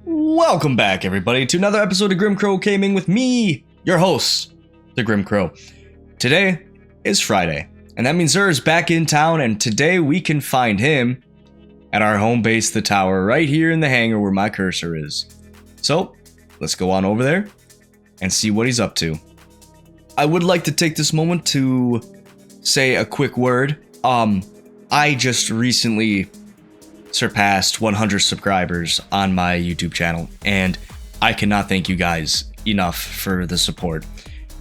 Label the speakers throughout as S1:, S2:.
S1: Welcome back, everybody, to another episode of Grim Crow Gaming with me, your host, the Grim Crow. Today is Friday, and that means Zer's back in town, and today we can find him at our home base, the tower, right here in the hangar where my cursor is. So, let's go on over there and see what he's up to. I would like to take this moment to say a quick word. I just recently surpassed 100 subscribers on my YouTube channel, and I cannot thank you guys enough for the support.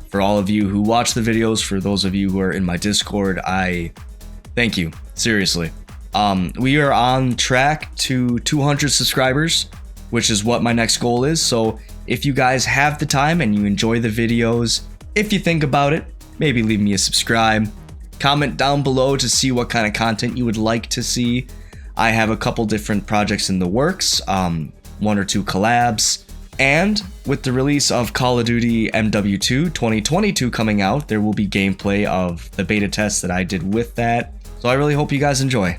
S1: For all of you who watch the videos, for those of you who are in my Discord, I thank you, seriously. We are on track to 200 subscribers, which is what my next goal is. So if you guys have the time and you enjoy the videos, if you think about it, maybe leave me a subscribe. Comment down below to see what kind of content you would like to see. I have a couple different projects in the works, one or two collabs, and with the release of Call of Duty MW2 2022 coming out, there will be gameplay of the beta test that I did with that. So I really hope you guys enjoy,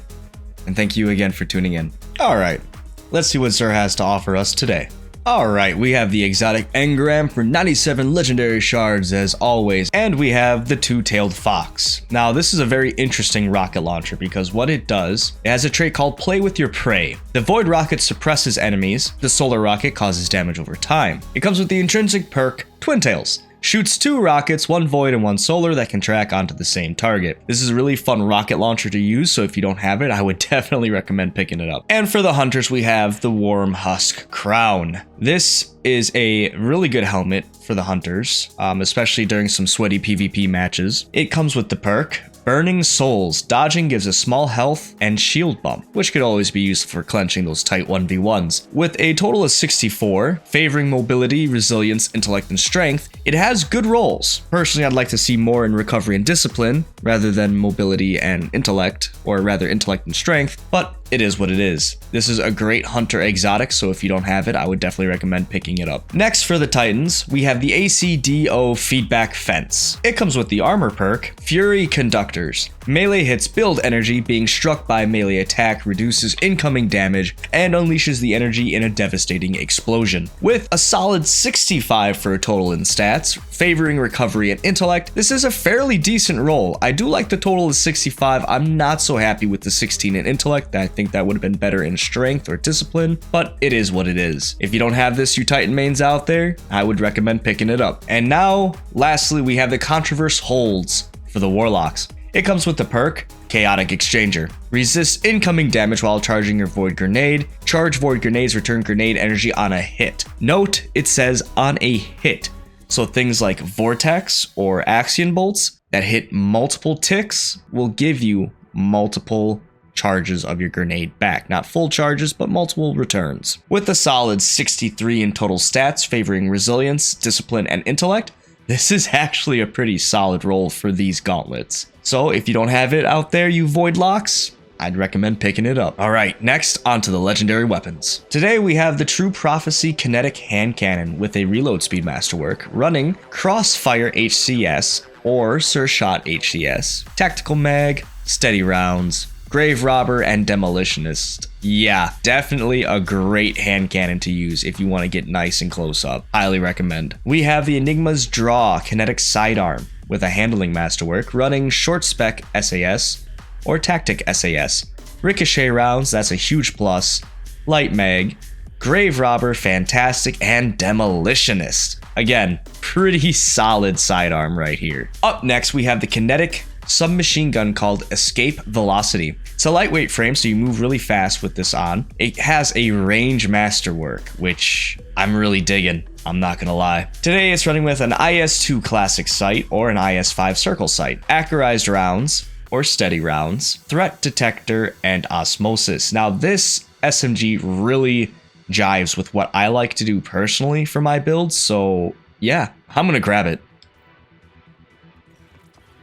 S1: and thank you again for tuning in. Alright, let's see what Zer has to offer us today. Alright, we have the exotic engram for 97 legendary shards as always, and we have the two-tailed fox. Now this is a very interesting rocket launcher because what it does, it has a trait called play with your prey. The void rocket suppresses enemies, the solar rocket causes damage over time. It comes with the intrinsic perk Twin Tails. Shoots 2 rockets, 1 void and 1 solar that can track onto the same target. This is a really fun rocket launcher to use, so if you don't have it, I would definitely recommend picking it up. And for the hunters, we have the Worm Husk Crown. This is a really good helmet for the hunters, especially during some sweaty PvP matches. It comes with the perk Burning Souls. Dodging gives a small health and shield bump, which could always be useful for clenching those tight 1v1s. With a total of 64, favoring mobility, resilience, intellect, and strength, it has good rolls. Personally, I'd like to see more in recovery and discipline, rather than mobility and intellect, or rather intellect and strength, but it is what it is. This is a great hunter exotic, so if you don't have it, I would definitely recommend picking it up. Next, for the Titans, we have the ACDO Feedback Fence. It comes with the armor perk, Fury Conductors. Melee hits build energy, being struck by melee attack reduces incoming damage and unleashes the energy in a devastating explosion. With a solid 65 for a total in stats, favoring recovery and intellect, this is a fairly decent roll. I do like the total of 65, I'm not so happy with the 16 in intellect. I think that would have been better in strength or discipline, but it is what it is. If you don't have this, you Titan mains out there, I would recommend picking it up. And now, lastly, we have the Controverse Holds for the Warlocks. It comes with the perk, Chaotic Exchanger. Resist incoming damage while charging your Void Grenade. Charge Void Grenades return grenade energy on a hit. Note, it says on a hit. So things like Vortex or Axion Bolts that hit multiple ticks will give you multiple charges of your grenade back. Not full charges, but multiple returns. With a solid 63 in total stats, favoring resilience, discipline, and intellect, this is actually a pretty solid roll for these gauntlets. So if you don't have it out there, you void locks, I'd recommend picking it up. Alright, next onto the legendary weapons. Today we have the True Prophecy Kinetic Hand Cannon with a reload speed masterwork, running Crossfire HCS or Surshot HCS, Tactical Mag, Steady Rounds, Grave Robber, and Demolitionist. Yeah, definitely a great hand cannon to use if you want to get nice and close up. Highly recommend. We have the Enigma's Draw Kinetic Sidearm with a handling masterwork, running Short Spec SAS or Tactic SAS. Ricochet rounds, that's a huge plus. Light Mag, Grave Robber, fantastic, and Demolitionist. Again, pretty solid sidearm right here. Up next, we have the Kinetic submachine gun called Escape Velocity. It's a lightweight frame, so you move really fast with this on. It has a range masterwork, which I'm really digging, I'm not gonna lie. Today it's running with an IS-2 classic sight or an IS-5 circle sight, accurized rounds or steady rounds, threat detector, and osmosis. Now this SMG really jives with what I like to do personally for my builds, so yeah, I'm gonna grab it.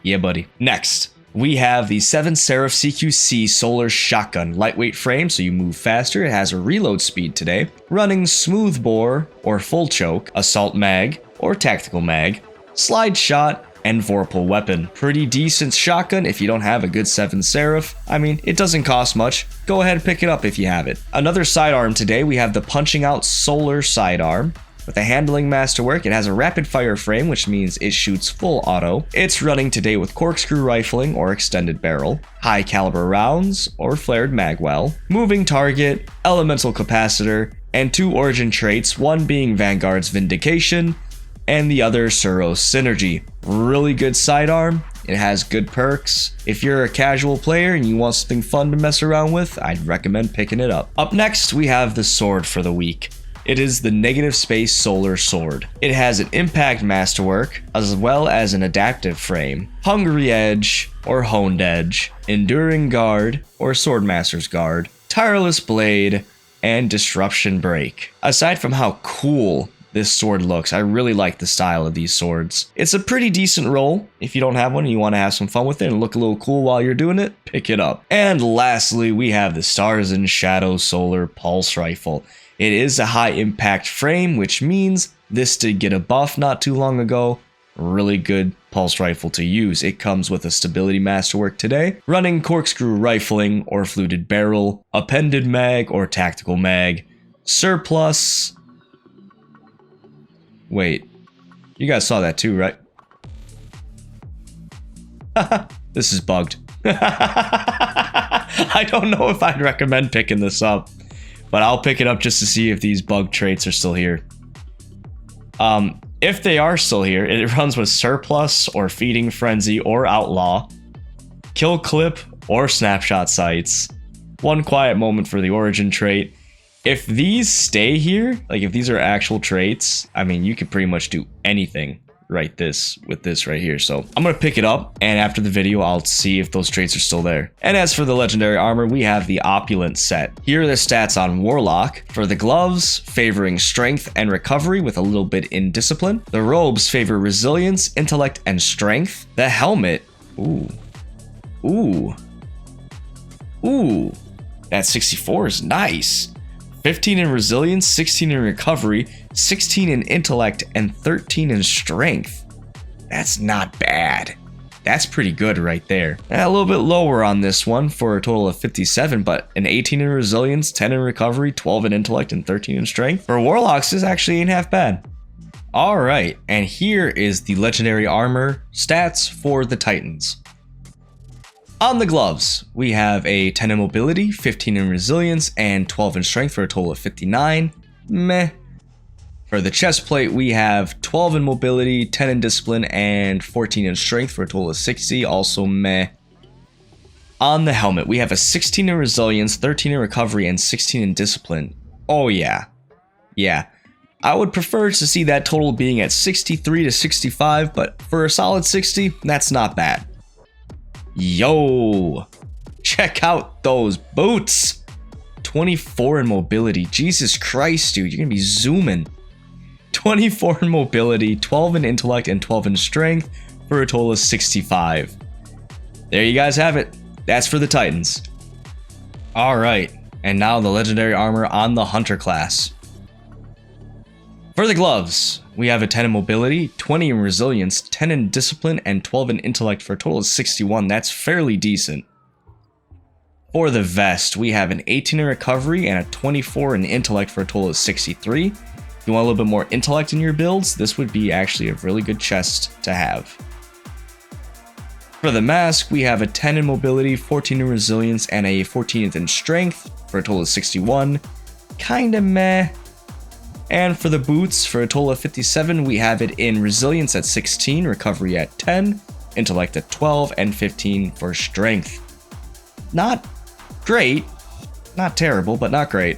S1: Yeah, buddy. Next, we have the 7 SERAPH CQC Solar Shotgun. Lightweight frame, so you move faster. It has a reload speed today. Running Smooth Bore or Full Choke, Assault Mag or Tactical Mag, Slide Shot, and Vorpal weapon. Pretty decent shotgun if you don't have a good 7 Seraph. I mean, it doesn't cost much. Go ahead and pick it up if you have it. Another sidearm today, we have the Punching Out Solar sidearm. With a handling masterwork, it has a rapid fire frame, which means it shoots full auto. It's running today with corkscrew rifling or extended barrel, high caliber rounds or flared magwell, moving target, elemental capacitor, and 2 origin traits, one being Vanguard's Vindication and the other Suro's Synergy. Really good sidearm. It has good perks. If you're a casual player and you want something fun to mess around with, I'd recommend picking it up. Up next, we have the sword for the week. It is the Negative Space Solar Sword. It has an impact masterwork, as well as an adaptive frame, Hungry Edge or Honed Edge, Enduring Guard or Swordmaster's Guard, Tireless Blade, and Disruption Break. Aside from how cool this sword looks, I really like the style of these swords. It's a pretty decent roll. If you don't have one and you want to have some fun with it and look a little cool while you're doing it, pick it up. And lastly, we have the Stars and Shadows Solar Pulse Rifle. It is a high impact frame, which means this did get a buff not too long ago. Really good pulse rifle to use. It comes with a stability masterwork today, running corkscrew rifling or fluted barrel, appended mag or tactical mag, surplus. Wait, you guys saw that too, right? This is bugged. I don't know if I'd recommend picking this up, but I'll pick it up just to see if these bug traits are still here. If they are still here, it runs with Surplus or Feeding Frenzy or Outlaw, Kill Clip or Snapshot Sights, One Quiet Moment for the Origin trait. If these stay here, like if these are actual traits, I mean, you could pretty much do anything with this right here. So I'm gonna pick it up, and after the video I'll see if those traits are still there. And as for the legendary armor, we have the Opulent set. Here are the stats on Warlock. For the gloves, favoring strength and recovery with a little bit in discipline. The robes favor resilience, intellect, and strength. The helmet, ooh, that 64 is nice. 15 in resilience, 16 in recovery, 16 in intellect, and 13 in strength. That's not bad. That's pretty good right there. And a little bit lower on this one for a total of 57, but an 18 in resilience, 10 in recovery, 12 in intellect, and 13 in strength. For Warlocks, this actually ain't half bad. Alright, and here is the legendary armor stats for the Titans. On the gloves, we have a 10 in mobility, 15 in resilience, and 12 in strength for a total of 59. Meh. For the chest plate, we have 12 in mobility, 10 in discipline, and 14 in strength for a total of 60. Also meh. On the helmet, we have a 16 in resilience, 13 in recovery, and 16 in discipline. Oh yeah. Yeah. I would prefer to see that total being at 63 to 65, but for a solid 60, that's not bad. Yo, check out those boots. 24 in mobility. Jesus Christ, dude, you're gonna be zooming. 24 in mobility, 12 in intellect, and 12 in strength for a total of 65. There you guys have it. That's for the Titans. All right, and now the legendary armor on the Hunter class. For the gloves, we have a 10 in mobility, 20 in resilience, 10 in discipline, and 12 in intellect for a total of 61. That's fairly decent. For the vest, we have an 18 in recovery and a 24 in intellect for a total of 63. If you want a little bit more intellect in your builds, this would be actually a really good chest to have. For the mask, we have a 10 in mobility, 14 in resilience, and a 14th in strength for a total of 61. Kinda meh. And for the boots, for a total of 57, we have it in resilience at 16, recovery at 10, intellect at 12, and 15 for strength. Not great, not terrible, but not great.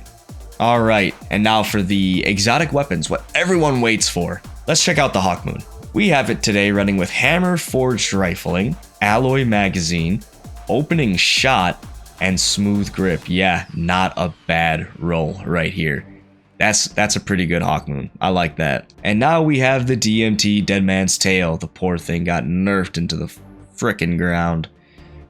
S1: All right, and now for the exotic weapons, what everyone waits for. Let's check out the Hawkmoon. We have it today running with hammer forged rifling, alloy magazine, opening shot, and smooth grip. Yeah, not a bad roll right here. That's a pretty good Hawkmoon. I like that. And now we have the DMT Dead Man's Tail. The poor thing got nerfed into the frickin' ground.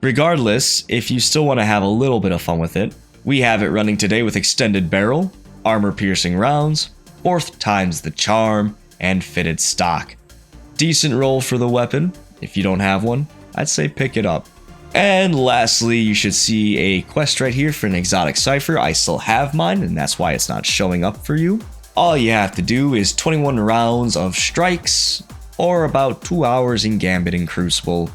S1: Regardless, if you still want to have a little bit of fun with it, we have it running today with extended barrel, armor piercing rounds, 4th times the charm, and fitted stock. Decent roll for the weapon. If you don't have one, I'd say pick it up. And lastly, you should see a quest right here for an exotic cipher. I still have mine, and that's why it's not showing up for you. All you have to do is 21 rounds of strikes, or about 2 hours in Gambit and Crucible,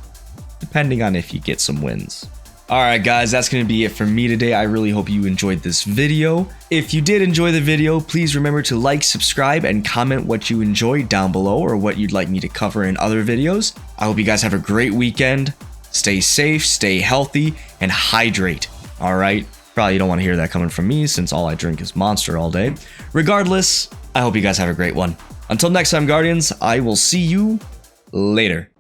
S1: depending on if you get some wins. Alright guys, that's going to be it for me today. I really hope you enjoyed this video. If you did enjoy the video, please remember to like, subscribe, and comment what you enjoyed down below or what you'd like me to cover in other videos. I hope you guys have a great weekend. Stay safe, stay healthy, and hydrate. Alright? Probably don't want to hear that coming from me since all I drink is Monster all day. Regardless, I hope you guys have a great one. Until next time, Guardians, I will see you later.